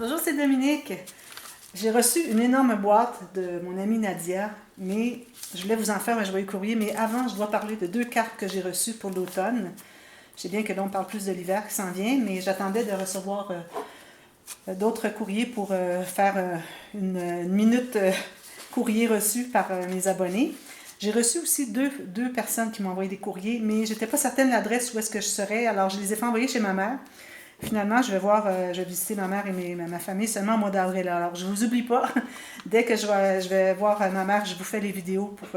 Bonjour, c'est Dominique. J'ai reçu une énorme boîte de mon amie Nadia, mais je voulais vous en faire un joyeux courrier. Mais avant, je dois parler de deux cartes que j'ai reçues pour l'automne. Je sais bien que là, on parle plus de l'hiver qui s'en vient, mais j'attendais de recevoir d'autres courriers pour faire une minute courrier reçu par mes abonnés. J'ai reçu aussi deux personnes qui m'ont envoyé des courriers, mais je n'étais pas certaine de l'adresse où est-ce que je serais, alors je les ai fait envoyer chez ma mère. Finalement, je vais visiter ma mère et ma famille seulement au mois d'avril. Alors, je ne vous oublie pas. Dès que je vais voir ma mère, je vous fais les vidéos pour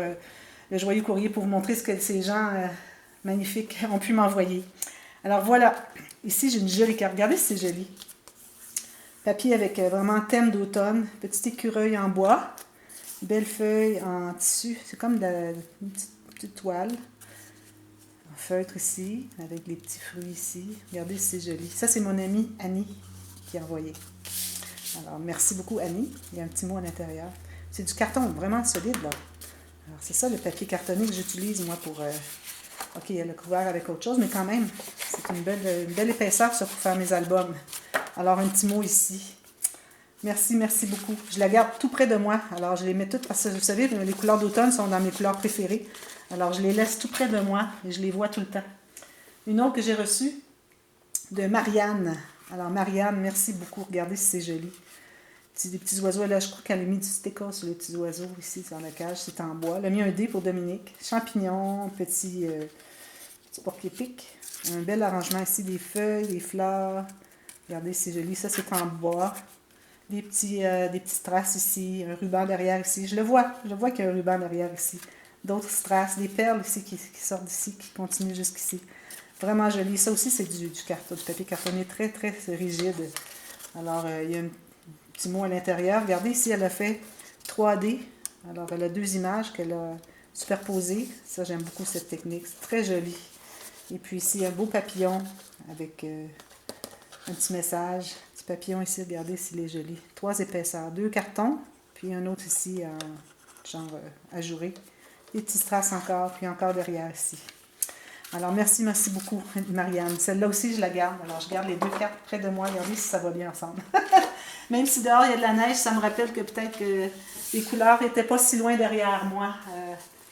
le joyeux courrier pour vous montrer ce que ces gens magnifiques ont pu m'envoyer. Alors voilà, ici j'ai une jolie carte. Regardez si c'est joli. Papier avec vraiment un thème d'automne. Petit écureuil en bois. Belle feuille en tissu. C'est comme une petite toile. En feutre ici, avec les petits fruits ici. Regardez si c'est joli. Ça, c'est mon amie Annie qui a envoyé. Alors, merci beaucoup Annie. Il y a un petit mot à l'intérieur. C'est du carton vraiment solide, là. Alors, c'est ça le papier cartonné que j'utilise, moi, pour... OK, il y a le couvert avec autre chose, mais quand même, c'est une belle épaisseur, ça, pour faire mes albums. Alors, un petit mot ici. Merci, merci beaucoup. Je la garde tout près de moi. Alors, je les mets toutes parce que, vous savez, les couleurs d'automne sont dans mes couleurs préférées. Alors, je les laisse tout près de moi et je les vois tout le temps. Une autre que j'ai reçue de Marianne. Alors, Marianne, merci beaucoup. Regardez si c'est joli. Des petits oiseaux. Là, je crois qu'elle a mis du sticker sur les petits oiseaux ici, dans la cage. C'est en bois. Elle a mis un dé pour Dominique. Champignons, petit porc-épic. Un bel arrangement ici, des feuilles, des fleurs. Regardez, c'est joli. Ça, c'est en bois. Des petits strass ici, un ruban derrière ici. Je vois qu'il y a un ruban derrière ici. D'autres strass, des perles ici qui sortent d'ici, qui continuent jusqu'ici. Vraiment joli. Ça aussi, c'est du papier cartonné très, très rigide. Alors, il y a un petit mot à l'intérieur. Regardez ici, elle a fait 3D. Alors, elle a deux images qu'elle a superposées. Ça, j'aime beaucoup cette technique. C'est très joli. Et puis ici, un beau papillon avec un petit message. Petit papillon ici, regardez s'il est joli. 3 épaisseurs. 2 cartons, puis un autre ici, genre ajouré. Des petits strass encore, puis encore derrière ici. Alors, merci beaucoup, Marianne. Celle-là aussi, je la garde. Alors, je garde les deux cartes près de moi. Regardez si ça va bien ensemble. Même si dehors, il y a de la neige, ça me rappelle que peut-être que les couleurs n'étaient pas si loin derrière moi,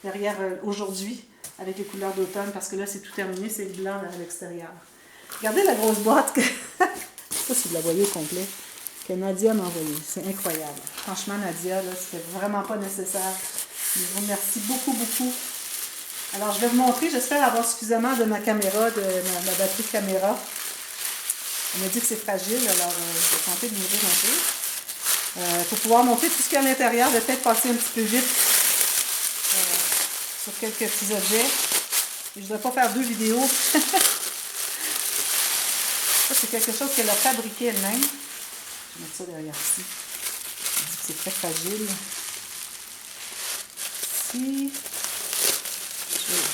derrière aujourd'hui, avec les couleurs d'automne, parce que là, c'est tout terminé, c'est le blanc à l'extérieur. Regardez la grosse boîte que... ça, c'est de la voyée au complet, que Nadia m'a envoyée. C'est incroyable. Franchement, Nadia, là, c'était vraiment pas nécessaire. Je vous remercie beaucoup. Alors, je vais vous montrer, j'espère avoir suffisamment de ma caméra, de ma batterie de caméra. On m'a dit que c'est fragile, alors je vais tenter de l'ouvrir un peu. Pour pouvoir montrer tout ce qu'il y a à l'intérieur, je vais peut-être passer un petit peu vite sur quelques petits objets. Et je ne devrais pas faire 2 vidéos. Ça, c'est quelque chose qu'elle a fabriqué elle-même. Je vais mettre ça derrière ici. Elle dit que c'est très fragile. Ici.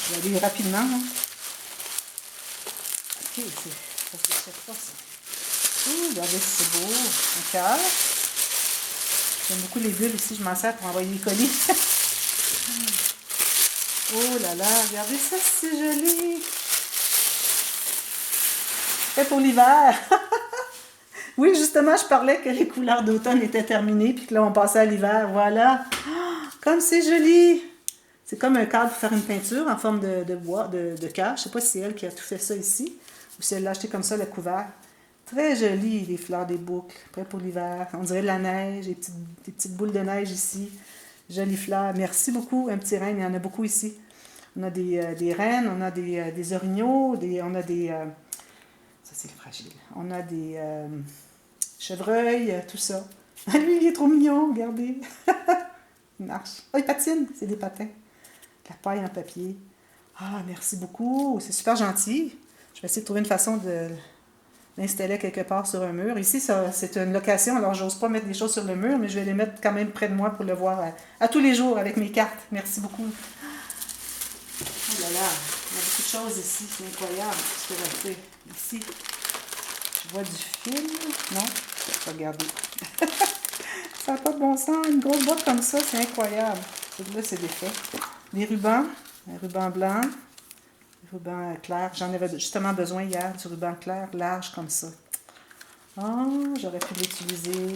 Je vais aller rapidement. Là. Ok, ça se déchire pas ça. Ouh, regardez si c'est beau. Un cœur. J'aime beaucoup les bulles ici, je m'en sers pour envoyer les colis. Oh là là, regardez ça, c'est joli. Fait pour l'hiver. Oui, justement, je parlais que les couleurs d'automne étaient terminées, puis que là, on passait à l'hiver. Voilà. Oh, comme c'est joli. C'est comme un cadre pour faire une peinture en forme de bois, de cœur. Je ne sais pas si c'est elle qui a tout fait ça ici, ou si elle l'a acheté comme ça, le couvert. Très joli, les fleurs des boucles, prêt pour l'hiver. On dirait de la neige, des petites boules de neige ici. Jolies fleurs. Merci beaucoup, un petit renne, il y en a beaucoup ici. On a des rennes, on a des orignaux, on a des... ça, c'est fragile. On a des chevreuils, tout ça. Lui, il est trop mignon, regardez. Il marche. Oh, il patine, c'est des patins. La paille en papier. Ah, merci beaucoup. C'est super gentil. Je vais essayer de trouver une façon de l'installer quelque part sur un mur. Ici, c'est une location, alors j'ose pas mettre des choses sur le mur, mais je vais les mettre quand même près de moi pour le voir à tous les jours avec mes cartes. Merci beaucoup. Oh là là, il y a beaucoup de choses ici. C'est incroyable ce que j'ai fait. Ici, je vois du film. Non? Je vais regarder. Ça n'a pas de bon sens. Une grosse boîte comme ça, c'est incroyable. Là, c'est défait. Des rubans. Un ruban blanc. Un ruban clair. J'en avais justement besoin hier, du ruban clair, large comme ça. Ah, j'aurais pu l'utiliser.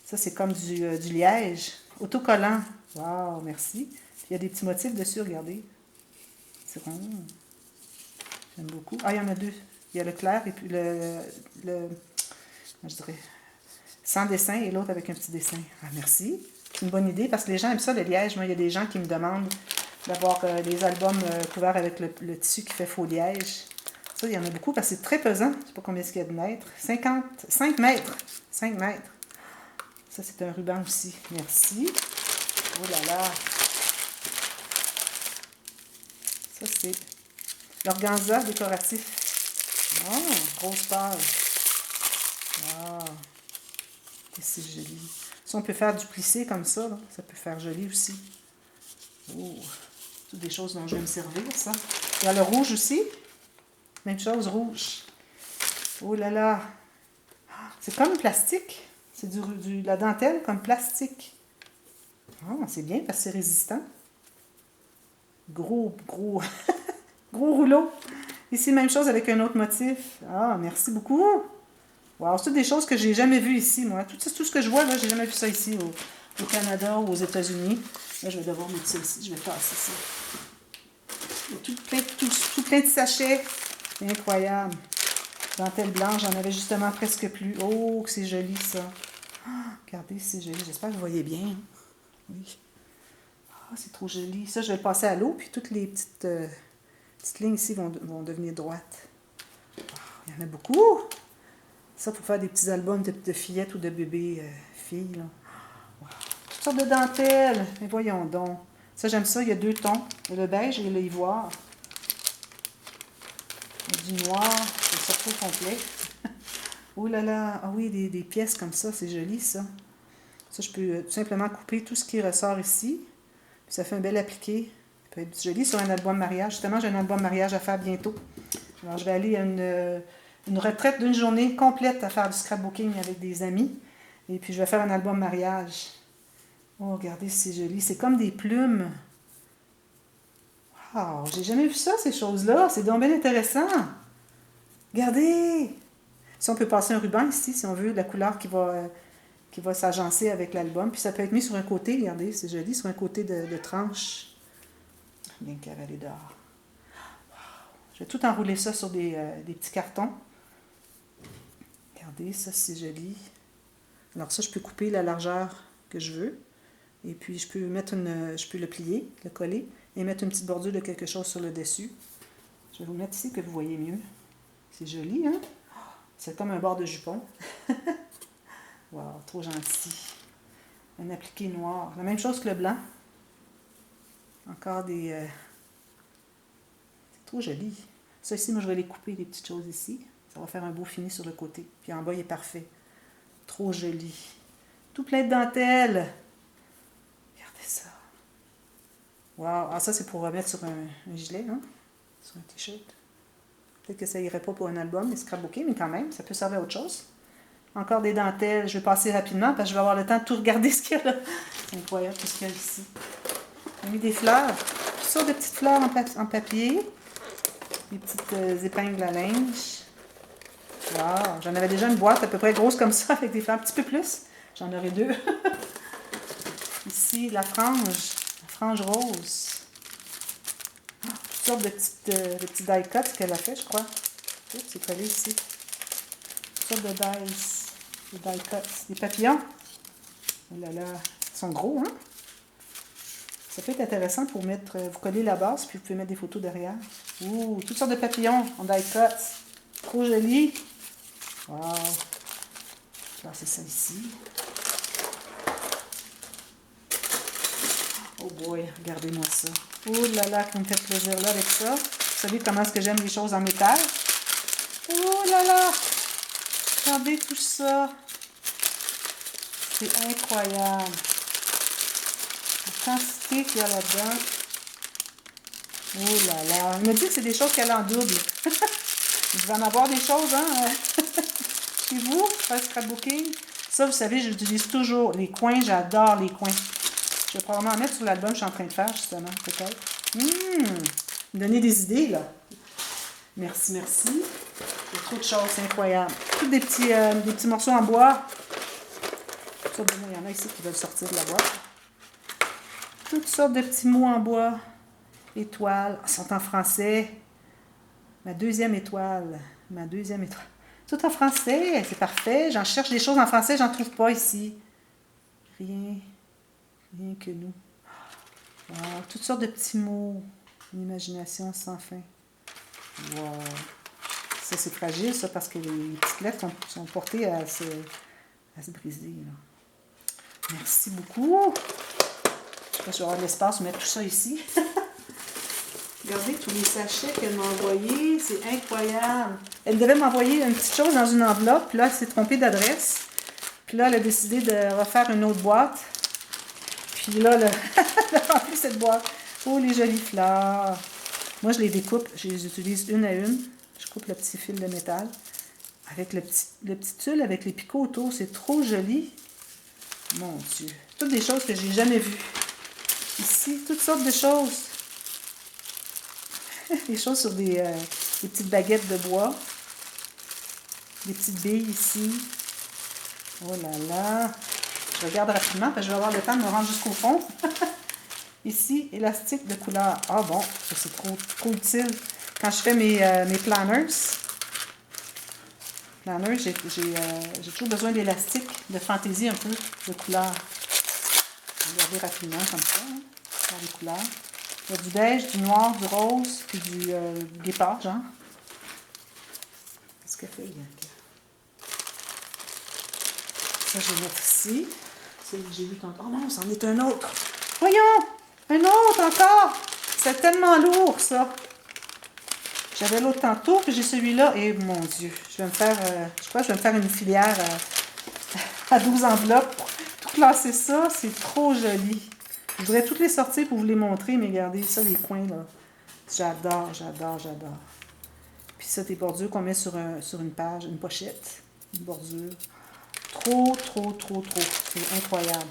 Ça, c'est comme du liège. Autocollant. Wow, merci. Puis il y a des petits motifs dessus, regardez. C'est rond. J'aime beaucoup. Ah, il y en a deux. Il y a le clair et puis je dirais, sans dessin et l'autre avec un petit dessin. Ah, merci. C'est une bonne idée parce que les gens aiment ça, le liège. Moi, il y a des gens qui me demandent d'avoir des albums couverts avec le tissu qui fait faux liège. Ça, il y en a beaucoup parce que c'est très pesant. Je ne sais pas combien il y a de mètres. 5 mètres. 5 mètres. Ça, c'est un ruban aussi. Merci. Oh là là. Ça, c'est l'organza décoratif. Oh, grosse page. Wow. C'est joli. Si on peut faire du plissé comme ça, là, ça peut faire joli aussi. Oh, toutes des choses dont je vais me servir, ça. Il y a le rouge aussi. Même chose, rouge. Oh là là. C'est comme plastique. C'est de la dentelle comme plastique. Ah, c'est bien parce que c'est résistant. Gros gros rouleau. Ici, même chose avec un autre motif. Ah, merci beaucoup. Wow, c'est toutes des choses que j'ai jamais vues ici, moi. Tout ce que je vois, là, j'ai jamais vu ça ici au Canada ou aux États-Unis. Là, je vais devoir mettre ça ici. Je vais passer ça. Il y a tout plein de sachets. C'est incroyable. Dentelle blanche, j'en avais justement presque plus. Oh, que c'est joli, ça. Ah, regardez, c'est joli. J'espère que vous voyez bien. Oui. Ah, c'est trop joli. Ça, je vais le passer à l'eau, puis toutes les petites lignes ici vont devenir droites. Oh, il y en a beaucoup. Ça, pour faire des petits albums de fillettes ou de bébés filles. Là. Wow. Toutes sortes de dentelles. Mais voyons donc. Ça, j'aime ça. Il y a deux tons. Il y a le beige et l'ivoire. Du noir. C'est surtout complet. Oh là là. Ah oui, des pièces comme ça. C'est joli, ça. Ça, je peux tout simplement couper tout ce qui ressort ici. Puis ça fait un bel appliqué. Ça peut être joli sur un album mariage. Justement, j'ai un album mariage à faire bientôt. Alors, je vais aller à une retraite d'une journée complète à faire du scrapbooking avec des amis. Et puis, je vais faire un album mariage. Oh, regardez, c'est joli. C'est comme des plumes. Wow, j'ai jamais vu ça, ces choses-là. C'est donc bien intéressant. Regardez. Si on peut passer un ruban ici, si on veut, la couleur qui va s'agencer avec l'album. Puis ça peut être mis sur un côté, regardez, c'est joli, sur un côté de tranche. Bien cavalé dehors. Je vais tout enrouler ça sur des petits cartons. Regardez, ça c'est joli. Alors ça, je peux couper la largeur que je veux. Et puis je peux le plier, le coller, et mettre une petite bordure de quelque chose sur le dessus. Je vais vous mettre ici que vous voyez mieux. C'est joli, hein? C'est comme un bord de jupon. Wow, trop gentil. Un appliqué noir. La même chose que le blanc. Encore des... C'est trop joli. Ça ici, moi, je vais les couper, les petites choses ici. Ça va faire un beau fini sur le côté. Puis en bas, il est parfait. Trop joli. Tout plein de dentelles. Regardez ça. Wow. Ah, ça, c'est pour remettre sur un gilet, hein? Sur un t-shirt. Peut-être que ça irait pas pour un album, mais scrapbooké, mais quand même, ça peut servir à autre chose. Encore des dentelles. Je vais passer rapidement parce que je vais avoir le temps de tout regarder ce qu'il y a là. C'est incroyable tout ce qu'il y a ici. J'ai mis des fleurs. Toutes sortes de petites fleurs en papier. Des petites épingles à linge. Wow! J'en avais déjà une boîte à peu près grosse comme ça avec des fleurs un petit peu plus. J'en aurai deux. Ici, la frange rose. Oh, toutes sortes de petits die cuts qu'elle a fait, je crois. C'est collé ici. Toutes sortes de dies. Des die cuts. Des papillons. Oh là là. Ils sont gros, hein? Ça peut être intéressant pour mettre... vous collez la base, puis vous pouvez mettre des photos derrière. Ouh, toutes sortes de papillons en die cuts. Trop joli. Wow. Je vais passer ça ici. Oh boy, regardez-moi ça. Oh là là, qui me fait plaisir là avec ça. Vous savez comment est-ce que j'aime les choses en métal? Oh là là! Regardez tout ça. C'est incroyable. La quantité qu'il y a là-dedans. Oh là là. Il me dit que c'est des choses qu'elle en double. Je vais en avoir des choses, hein? Chez vous, faire le scrapbooking. Ça, vous savez, j'utilise toujours les coins. J'adore les coins. Je vais probablement en mettre sur l'album que je suis en train de faire, justement, peut-être. Me donner des idées, là. Merci, merci. Il y a trop de choses, c'est incroyable. Tous des petits morceaux en bois. Ça, il y en a ici qui veulent sortir de la boîte. Toutes sortes de petits mots en bois. Étoiles. Ils sont en français. Ma deuxième étoile. Ma deuxième étoile. Tout en français. C'est parfait. J'en cherche des choses en français. J'en trouve pas ici. Rien. Rien que nous. Wow. Toutes sortes de petits mots. Une imagination sans fin. Wow. Ça, c'est fragile, ça, parce que les petites lettres sont portées à se briser. Là. Merci beaucoup. Je sais pas si je vais avoir de l'espace pour mettre tout ça ici. Regardez tous les sachets qu'elle m'a envoyés. C'est incroyable. Elle devait m'envoyer une petite chose dans une enveloppe. Puis là, elle s'est trompée d'adresse. Puis là, elle a décidé de refaire une autre boîte. Puis là, elle a rempli cette boîte. Oh, les jolies fleurs. Moi, je les découpe. Je les utilise une à une. Je coupe le petit fil de métal. Avec le petit tulle, avec les picots autour. C'est trop joli. Mon Dieu. Toutes des choses que j'ai jamais vues. Ici, toutes sortes de choses. Des choses sur des petites baguettes de bois. Des petites billes ici. Oh là là. Je regarde rapidement parce que je vais avoir le temps de me rendre jusqu'au fond. Ici, élastique de couleur. Ah bon, ça c'est trop utile. Quand je fais mes planners, j'ai toujours besoin d'élastique, de fantaisie un peu, de couleur. Je vais regarder rapidement comme ça, hein, dans les couleurs. Il y a du beige, du noir, du rose, puis du guépard, genre. Qu'est-ce qu'elle fait, Bianca? Ça, je vais mettre ici. C'est que j'ai vu tantôt. Oh non, c'en est un autre. Voyons! Un autre encore! C'est tellement lourd, ça. J'avais l'autre tantôt, puis j'ai celui-là. Et mon Dieu, je vais me faire, je crois que je vais me faire une filière à 12 enveloppes pour tout classer ça. C'est trop joli. Je voudrais toutes les sortir pour vous les montrer, mais regardez ça, les coins, là. J'adore, j'adore, j'adore. Puis ça, des bordures qu'on met sur une page, une pochette, une bordure. Trop, trop, trop, trop. C'est incroyable.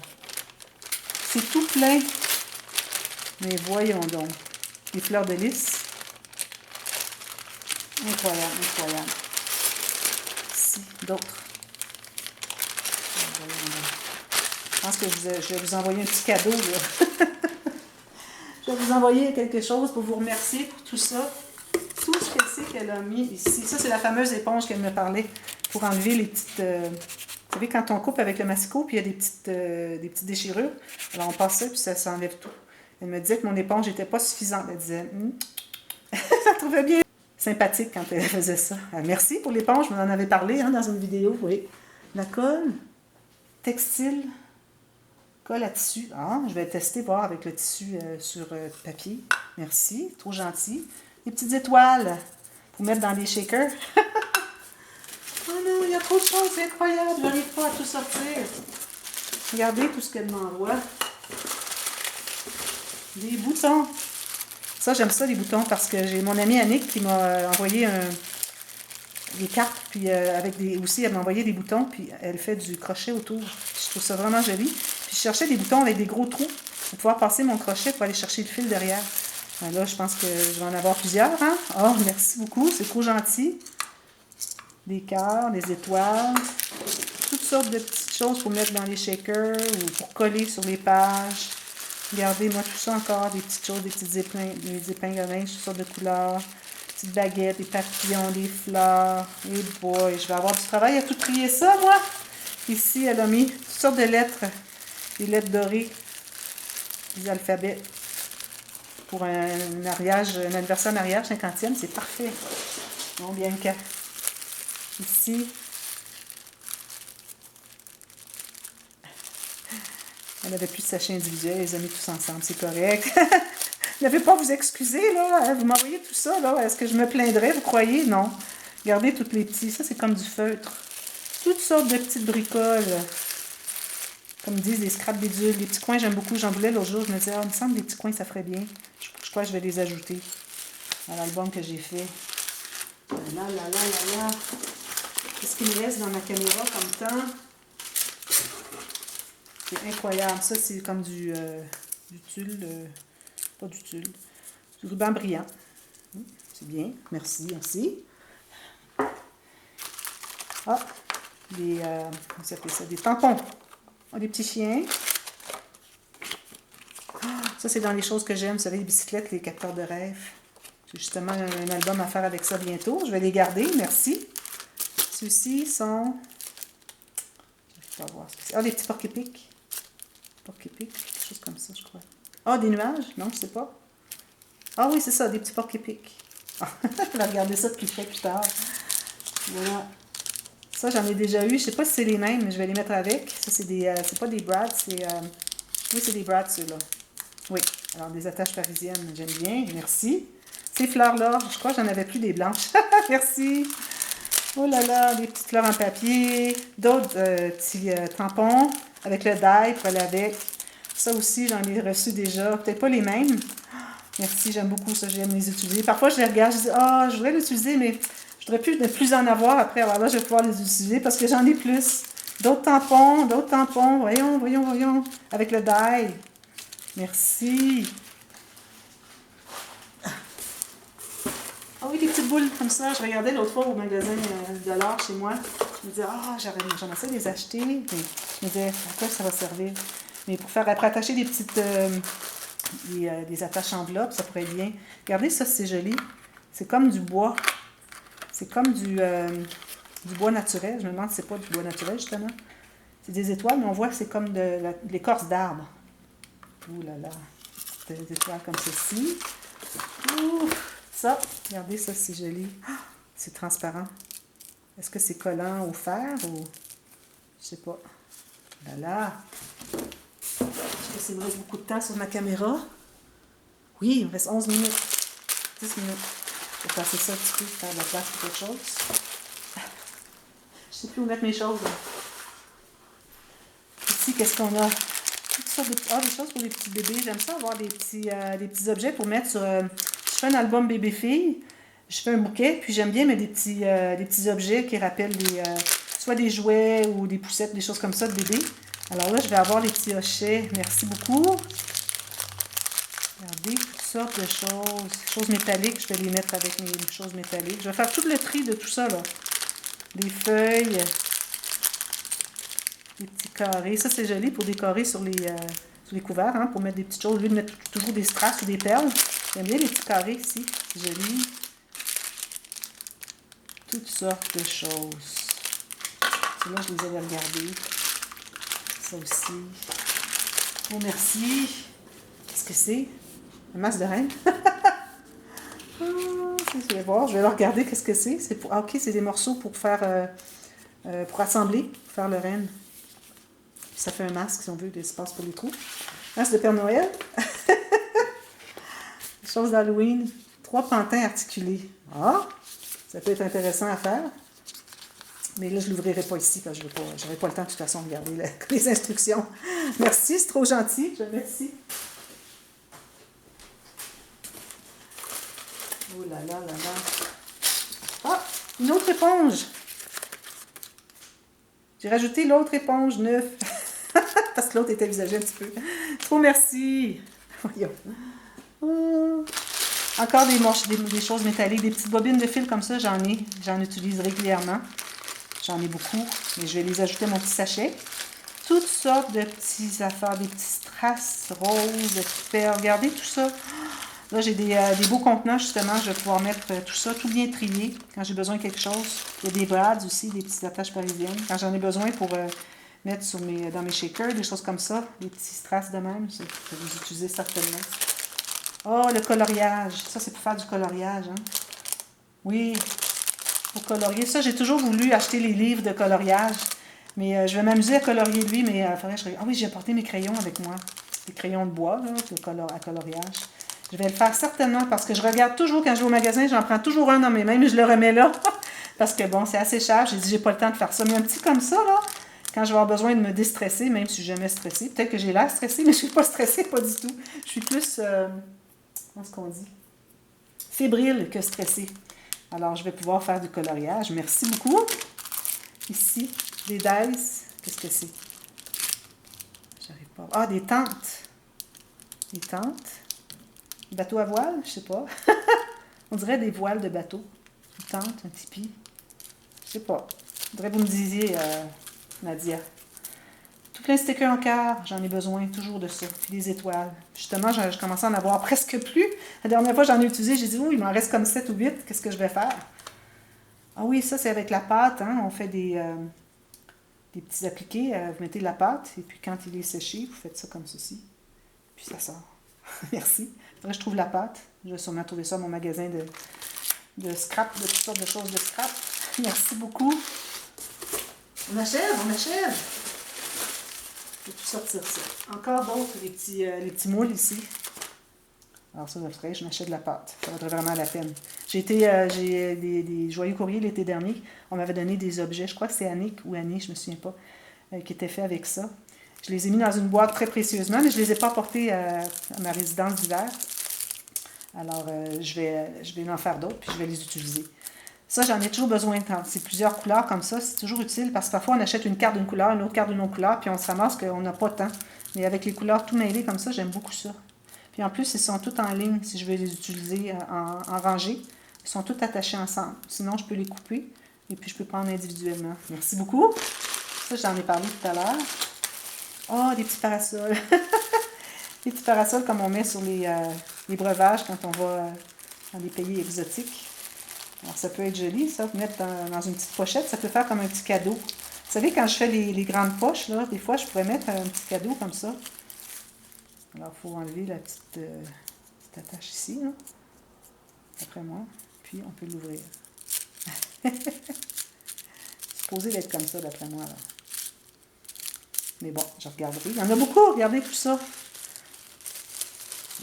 C'est tout plein. Mais voyons donc. Les fleurs de lys. Incroyable, incroyable. Ici, d'autres. Je pense que je vais vous envoyer un petit cadeau, là. Je vais vous envoyer quelque chose pour vous remercier pour tout ça. Tout ce qu'elle sait qu'elle a mis ici. Ça, c'est la fameuse éponge qu'elle me parlait pour enlever les petites... vous savez, quand on coupe avec le massicot, puis il y a des petites déchirures, alors on passe ça, puis ça s'enlève tout. Elle me disait que mon éponge n'était pas suffisante. Elle disait, ça trouvait bien sympathique quand elle faisait ça. Merci pour l'éponge, je vous en avais parlé hein, dans une vidéo, oui. La colle, textile, colle à tissu. Ah, je vais tester, voir avec le tissu sur papier. Merci, trop gentil. Les petites étoiles pour mettre dans les shakers. Oh non, il y a trop de choses, c'est incroyable. Je n'arrive pas à tout sortir. Regardez tout ce qu'elle m'envoie. Des boutons. Ça, j'aime ça, les boutons, parce que j'ai mon amie Annick qui m'a envoyé des cartes, puis aussi, elle m'a envoyé des boutons, puis elle fait du crochet autour. Je trouve ça vraiment joli. Puis je cherchais des boutons avec des gros trous pour pouvoir passer mon crochet pour aller chercher le fil derrière. Là, je pense que je vais en avoir plusieurs. Hein? Oh, merci beaucoup, c'est trop gentil. Des cœurs, des étoiles, toutes sortes de petites choses pour mettre dans les shakers ou pour coller sur les pages. Regardez, moi, tout ça encore, des petites choses, des petites épingles à linge, toutes sortes de couleurs, des petites baguettes, des papillons, des fleurs. Et boy, je vais avoir du travail à tout trier ça, moi. Ici, elle a mis toutes sortes de lettres, des lettres dorées, des alphabets. Pour un anniversaire mariage 50e, c'est parfait. Bon, Bianca. Ici. Elle n'avait plus de sachets individuels, elle les a mis tous ensemble, c'est correct. Ne devez pas vous excuser, là. Vous m'envoyez tout ça, là. Est-ce que je me plaindrais, vous croyez? Non. Regardez toutes les petits. Ça, c'est comme du feutre. Toutes sortes de petites bricoles. Comme disent les scraps bidules. Les petits coins, j'aime beaucoup. J'en voulais l'autre jour. Je me disais, il me semble que les petits coins, ça ferait bien. Je crois que je vais les ajouter à l'album que j'ai fait. Là, là, là, là, là. Qu'est-ce qu'il me reste dans ma caméra comme temps? C'est incroyable. Ça, c'est comme du tulle. Pas du tulle. Du ruban brillant. C'est bien. Merci, merci. Ah, comment ça s'appelle ça? Des tampons. Ah, des petits chiens. Ça, c'est dans les choses que j'aime. Vous savez, les bicyclettes, les capteurs de rêve. J'ai justement un album à faire avec ça bientôt. Je vais les garder, merci. Ceux-ci sont... Je vais pas voir. Ah, des petits porc-épics. Porc-épics, quelque chose comme ça, je crois. Ah, des nuages? Non, je sais pas. Ah oui, c'est ça, des petits porc-épics. Ah, je vais regarder ça plus près plus tard. Voilà. Ça, j'en ai déjà eu. Je sais pas si c'est les mêmes, mais je vais les mettre avec. Ça, c'est des... c'est pas des Brads, c'est... oui, c'est des Brads, ceux-là. Oui. Alors, des attaches parisiennes, j'aime bien. Merci. Ces fleurs-là, je crois que j'en avais plus des blanches. Merci. Oh là là, des petites fleurs en papier. D'autres petits tampons avec le die pour aller avec. Ça aussi, j'en ai reçu déjà. Peut-être pas les mêmes. Merci, j'aime beaucoup ça. J'aime les utiliser. Parfois, je les regarde, je dis, ah, je voudrais l'utiliser, mais je voudrais plus en avoir après. Alors là, je vais pouvoir les utiliser parce que j'en ai plus. D'autres tampons, d'autres tampons. Voyons, voyons, voyons. Avec le die. Merci. Ah oui, des petites boules comme ça. Je regardais l'autre fois au magasin de l'art chez moi. Je me disais, ah, j'aimerais ça les acheter. Mais je me disais, à quoi ça va servir? Mais pour faire, après attacher des petites, des attaches enveloppes, ça pourrait être bien. Regardez ça, c'est joli. C'est comme du bois. C'est comme du bois naturel. Je me demande si c'est pas du bois naturel, justement. C'est des étoiles, mais on voit que c'est comme de l'écorce d'arbre. Ouh là là. Des étoiles comme ceci. Ouh. Ça, regardez ça, c'est joli. Ah, c'est transparent. Est-ce que c'est collant au fer ou... Je sais pas. Là là. Est-ce que ça me reste beaucoup de temps sur ma caméra? Oui, il me reste 11 minutes. 10 minutes. Je vais passer ça un petit peu, faire de la place pour quelque chose. Je sais plus où mettre mes choses. Là. Ici, qu'est-ce qu'on a? Toutes sortes de... Ah, des choses pour les petits bébés. J'aime ça avoir des petits objets pour mettre sur... je fais un album bébé-fille, je fais un bouquet, puis j'aime bien mettre des petits objets qui rappellent soit des jouets ou des poussettes, des choses comme ça de bébé. Alors là, je vais avoir les petits hochets. Merci beaucoup. Regardez, toutes sortes de choses métalliques. Je vais les mettre avec mes choses métalliques. Je vais faire tout le tri de tout ça, là. Des feuilles, des petits carrés. Ça, c'est joli pour décorer sur les couverts, hein, pour mettre des petites choses. Au lieu de mettre toujours des strass ou des perles. J'aime bien les petits carrés ici. C'est joli. Toutes sortes de choses. Ceux-là, je les avais regardés. Ça aussi. Oh, merci. Qu'est-ce que c'est? Un masque de reine? Je vais voir. Je vais leur regarder qu'est-ce que c'est. C'est pour... Ah, ok, c'est des morceaux pour faire... pour assembler, pour faire le renne. Puis ça fait un masque, si on veut, d'espace pour les trous. Masque de Père Noël. Des choses d'Halloween. 3 pantins articulés. Ah! Ça peut être intéressant à faire. Mais là, je ne l'ouvrirai pas ici parce que je n'aurai pas le temps de toute façon de regarder les instructions. Merci, c'est trop gentil. Je remercie. Oh là là là là. Ah! Une autre éponge. J'ai rajouté l'autre éponge neuve. Parce que l'autre était usagée un petit peu. Trop merci. Voyons. Encore des choses métalliques, des petites bobines de fil comme ça, j'en utilise régulièrement. J'en ai beaucoup, mais je vais les ajouter à mon petit sachet. Toutes sortes de petites affaires, des petits strass roses, de petites perles. Regardez tout ça. Là, j'ai des beaux contenants, justement. Je vais pouvoir mettre tout ça, tout bien trié, quand j'ai besoin de quelque chose. Il y a des brads aussi, des petites attaches parisiennes. Quand j'en ai besoin pour mettre dans mes shakers, des choses comme ça. Des petits strass de même. Je vais les utiliser certainement. Oh, le coloriage. Ça, c'est pour faire du coloriage. Hein? Oui, pour colorier. Ça, j'ai toujours voulu acheter les livres de coloriage. Mais je vais m'amuser à colorier lui. Mais faudrait que je... Ah oui, j'ai apporté mes crayons avec moi. Des crayons de bois là, à coloriage. Je vais le faire certainement parce que je regarde toujours quand je vais au magasin. J'en prends toujours un dans mes mains, mais je le remets là. Parce que bon, c'est assez cher. J'ai dit, j'ai pas le temps de faire ça. Mais un petit comme ça, là, quand je vais avoir besoin de me déstresser, même si je suis jamais stressée. Peut-être que j'ai l'air stressée, mais je suis pas stressée, pas du tout. Je suis plus... comment est-ce qu'on dit? Fébrile que stressée. Alors, je vais pouvoir faire du coloriage. Merci beaucoup. Ici, des dice. Qu'est-ce que c'est? J'arrive pas. Ah, des tentes. Des tentes. Bateau à voile, je sais pas. On dirait des voiles de bateau. Une tente, un tipi. Je sais pas. voudrais que vous me disiez, Nadia. Tout plein de stickers en cœur, j'en ai besoin toujours de ça. Puis des étoiles. Justement, je commençais à en avoir presque plus. La dernière fois, j'en ai utilisé, j'ai dit, oh, il m'en reste comme 7 ou 8, qu'est-ce que je vais faire? Ah oui, ça, c'est avec la pâte, hein? On fait des petits appliqués. Vous mettez de la pâte, et puis quand il est séché, vous faites ça comme ceci. Puis ça sort. Merci. Faudrait que je trouve la pâte. Je vais sûrement trouver ça à mon magasin de scrap, de toutes sortes de choses de scrap. Merci beaucoup. On achève, on achève. Je vais tout sortir ça. Encore d'autres, les petits moules ici. Alors ça, je m'achète de la pâte. Ça vaudrait vraiment la peine. J'ai des joyeux courriers l'été dernier. On m'avait donné des objets. Je crois que c'est Annick ou Annie, je ne me souviens pas, qui étaient faits avec ça. Je les ai mis dans une boîte très précieusement, mais je ne les ai pas apportés à ma résidence d'hiver. Alors, je vais en faire d'autres, puis je vais les utiliser. Ça, j'en ai toujours besoin. C'est plusieurs couleurs comme ça. C'est toujours utile parce que parfois, on achète une carte d'une couleur, une autre carte d'une autre couleur, puis on se ramasse qu'on n'a pas de temps. Mais avec les couleurs tout mêlées comme ça, j'aime beaucoup ça. Puis en plus, ils sont tous en ligne si je veux les utiliser en rangée. Ils sont tous attachés ensemble. Sinon, je peux les couper et puis je peux prendre individuellement. Merci beaucoup. Ça, j'en ai parlé tout à l'heure. Oh, des petits parasols. Des petits parasols comme on met sur les breuvages quand on va dans des pays exotiques. Alors, ça peut être joli, ça, mettre dans une petite pochette. Ça peut faire comme un petit cadeau. Vous savez, quand je fais les grandes poches, là, des fois, je pourrais mettre un petit cadeau comme ça. Alors, il faut enlever la petite attache ici, là, après moi. Puis, on peut l'ouvrir. C'est supposé d'être comme ça, d'après moi, là. Mais bon, je regarderai. Il y en a beaucoup, regardez tout ça.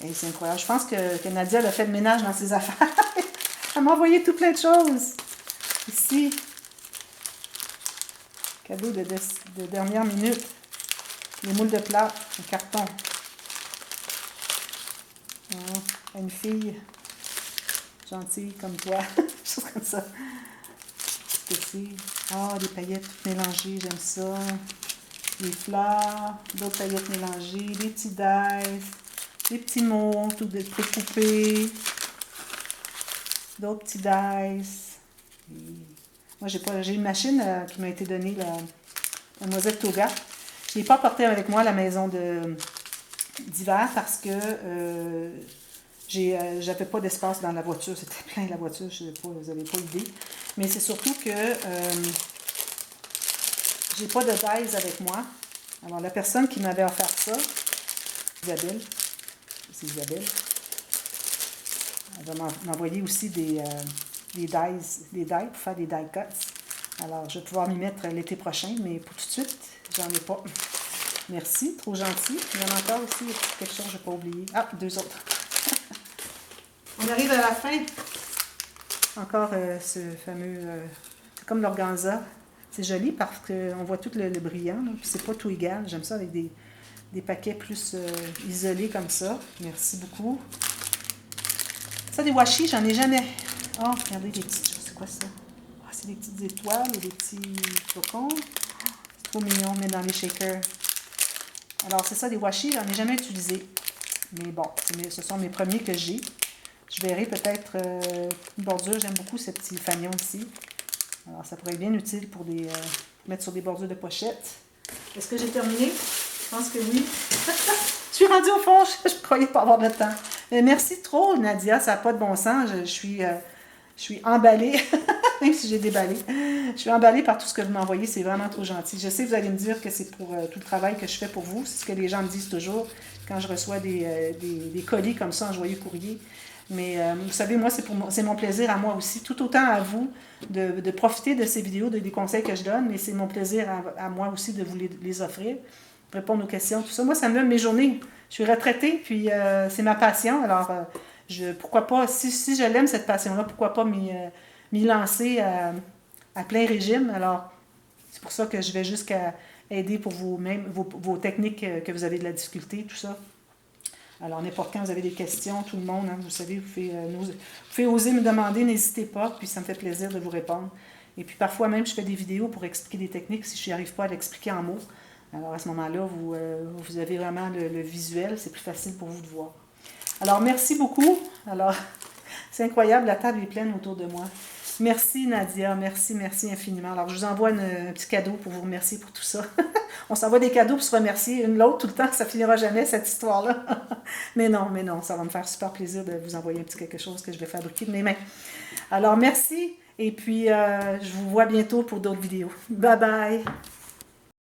Et c'est incroyable. Je pense que Nadia a fait le ménage dans ses affaires. Elle m'a envoyé tout plein de choses. Ici. Cadeau de dernière minute. Les moules de plâtre, en carton. Ah, une fille gentille comme toi. Chose comme ça. Ici. Ah, des paillettes toutes mélangées, j'aime ça. Des fleurs, d'autres paillettes mélangées, des petits dice, des petits mots, tout précoupés. D'autres petits dice. Et moi, j'ai une machine qui m'a été donnée, la Noisette Toga. Je ne l'ai pas portée avec moi à la maison d'hiver parce que j'avais pas d'espace dans la voiture. C'était plein la voiture, je sais pas, vous n'avez pas idée. Mais c'est surtout que j'ai pas de dice avec moi. Alors, la personne qui m'avait offert ça, Isabelle, c'est Isabelle, elle va m'envoyer aussi des die pour faire des die cuts. Alors, je vais pouvoir m'y mettre l'été prochain, mais pour tout de suite, j'en ai pas. Merci, trop gentil. Il y en a encore aussi quelque chose que je n'ai pas oublié. Ah, 2 autres. On arrive à la fin. Encore ce fameux... c'est comme l'organza. C'est joli parce qu'on voit tout le brillant. Puis c'est pas tout égal. J'aime ça avec des paquets plus isolés comme ça. Merci beaucoup. Ça, des washi, j'en ai jamais. Oh, regardez des petites choses. C'est quoi ça? Oh, c'est des petites étoiles ou des petits flocons. C'est trop mignon, mais dans les shakers. Alors, c'est ça, des washi, j'en ai jamais utilisé. Mais bon, ce sont mes premiers que j'ai. Je verrai peut-être une bordure. J'aime beaucoup ce petit fanion ici. Alors, ça pourrait être bien utile pour mettre sur des bordures de pochettes. Est-ce que j'ai terminé? Je pense que oui. Je suis rendue au fond. Je croyais pas avoir le temps. Mais merci trop, Nadia. Ça n'a pas de bon sens. Je suis emballée. Même si j'ai déballé. Je suis emballée par tout ce que vous m'envoyez. C'est vraiment trop gentil. Je sais que vous allez me dire que c'est pour tout le travail que je fais pour vous. C'est ce que les gens me disent toujours quand je reçois des colis comme ça en joyeux courrier. Mais vous savez, moi, c'est mon plaisir à moi aussi, tout autant à vous de profiter de ces vidéos, des conseils que je donne, mais c'est mon plaisir à moi aussi de vous les offrir, répondre aux questions, tout ça. Moi, ça me donne mes journées. Je suis retraitée, puis c'est ma passion. Alors, pourquoi pas, si je l'aime, cette passion-là, pourquoi pas m'y lancer à plein régime. Alors, c'est pour ça que je vais jusqu'à aider pour vos techniques que vous avez de la difficulté, tout ça. Alors, n'importe quand vous avez des questions, tout le monde, hein, vous savez, vous pouvez oser me demander, n'hésitez pas, puis ça me fait plaisir de vous répondre. Et puis, parfois même, je fais des vidéos pour expliquer des techniques si je n'y arrive pas à l'expliquer en mots. Alors, à ce moment-là, vous avez vraiment le visuel, c'est plus facile pour vous de voir. Alors, merci beaucoup. Alors, c'est incroyable, la table est pleine autour de moi. Merci Nadia, merci, merci infiniment. Alors je vous envoie un petit cadeau pour vous remercier pour tout ça. On s'envoie des cadeaux pour se remercier une l'autre tout le temps, ça finira jamais cette histoire-là. Mais non, ça va me faire super plaisir de vous envoyer un petit quelque chose que je vais fabriquer de mes mains. Alors merci et puis je vous vois bientôt pour d'autres vidéos. Bye bye!